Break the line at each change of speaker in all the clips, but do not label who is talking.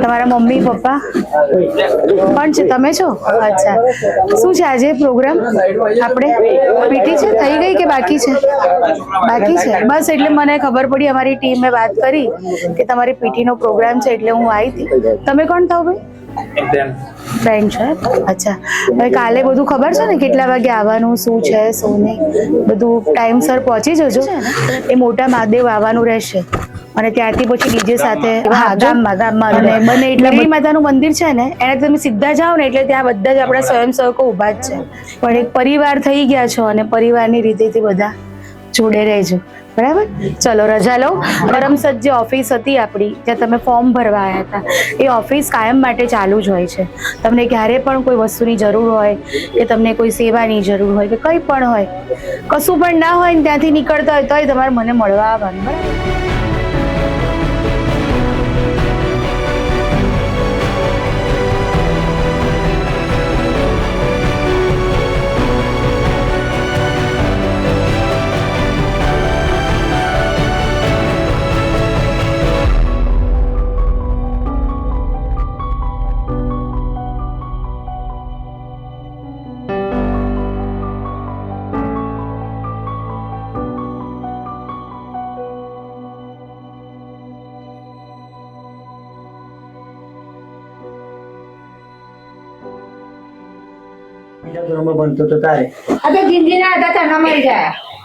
તમારા mummy papa પણ છે, તમે છો? અચ્છા, શું છે આજે પ્રોગ્રામ? આપણે પીટી છે, થઈ ગઈ કે બાકી છે? બાકી છે, બસ. એટલે મને ખબર પડી, અમારી ટીમે વાત કરી કે તમારી પીટી નો પ્રોગ્રામ છે, એટલે હું આવી હતી. તમે કોણ થાવ ભાઈ? ફ્રેન્ડ છે. અચ્છા, હવે કાલે બધું ખબર છે ને, કેટલા વાગે આવવાનું, શું છે શું નહીં, બધું ટાઈમસર પહોંચી જજો. એ મોટા મહાદેવ આવવાનું રહેશે અને ત્યાંથી પછી ડીજે સાથે ગામમાં અને બને એટલે મેરી માતાનું મંદિર છે ને, એને તમે સીધા જાઓ ને એટલે ત્યાં બધા જ આપણા સ્વયંસેવકો ઊભા જ છે. પણ એક પરિવાર થઈ ગયા છો અને પરિવારની રીતેથી બધા જોડે રહેજો, બરાબર? ચલો, રજા લો. કરમસદ જે ઓફિસ હતી આપણી, જ્યાં તમે ફોર્મ ભરવા આવ્યા હતા, એ ઓફિસ કાયમ માટે ચાલુ જ હોય છે. તમને ક્યારે પણ કોઈ વસ્તુની જરૂર હોય કે તમને કોઈ સેવાની જરૂર હોય કે કંઈ પણ હોય, કશું પણ ના હોય ને ત્યાંથી નીકળતા હોય તોય તમારે મને મળવા આવવાનું, બરાબર?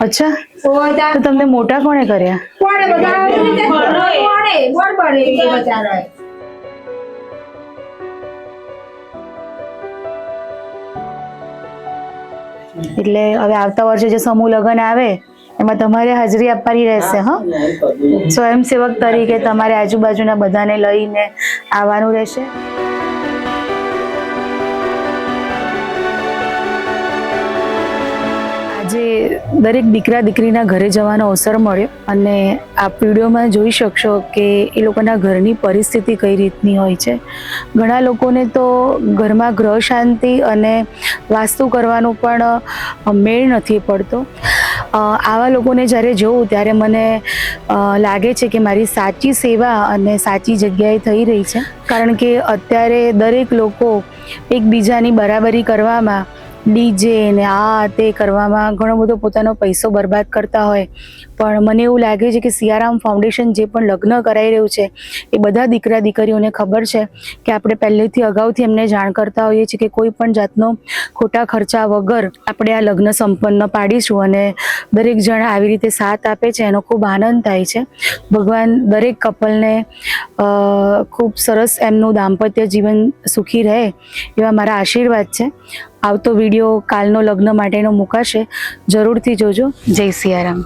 અચ્છા, તો તમને મોટા કોણે કર્યા? એટલે હવે આવતા વર્ષે જે સમૂહ લગ્ન આવે એમાં તમારે હાજરી આપવાની રહેશે. હા, સ્વયંસેવક તરીકે તમારે આજુબાજુના બધાને લઈને આવવાનું રહેશે. આજે દરેક દીકરા દીકરીના ઘરે જવાનો અવસર મળ્યો અને આપ વિડીયોમાં જોઈ શકશો કે એ લોકોના ઘરની પરિસ્થિતિ કઈ રીતની હોય છે. ઘણા લોકોને તો ઘરમાં ગ્રહ શાંતિ અને વાસ્તુ કરવાનું પણ મેળ નથી પડતો. આવા લોકોને જ્યારે જોઉં ત્યારે મને લાગે છે કે મારી સાચી સેવા અને સાચી જગ્યાએ થઈ રહી છે. કારણ કે અત્યારે દરેક લોકો એકબીજાની બરાબરી કરવામાં, ડીજે ને આ તે કરવામાં ઘણો બધો પોતાનો પૈસો બરબાદ કરતા હોય. પણ મને એવું લાગે છે કે સિયારામ ફાઉન્ડેશન જે પણ લગ્ન કરાવી રહ્યું છે એ બધા દીકરા દીકરીઓને ખબર છે કે આપણે પહેલેથી અગાઉથી એમને જાણ કરતા હોઈએ છીએ કે કોઈ પણ જાતનો ખોટા ખર્ચા વગર આપણે આ લગ્ન સંપન્ન પાડીશું. અને દરેક જણ આવી રીતે સાથ આપે છે, એનો ખૂબ આનંદ થાય છે. ભગવાન દરેક કપલને ખૂબ સરસ એમનું દાંપત્ય જીવન સુખી રહે એવા મારા આશીર્વાદ છે. આવતો વિડીયો કાલનો લગ્ન માટેનો મુકાશે, જરૂરથી જોજો. જય સિયારામ.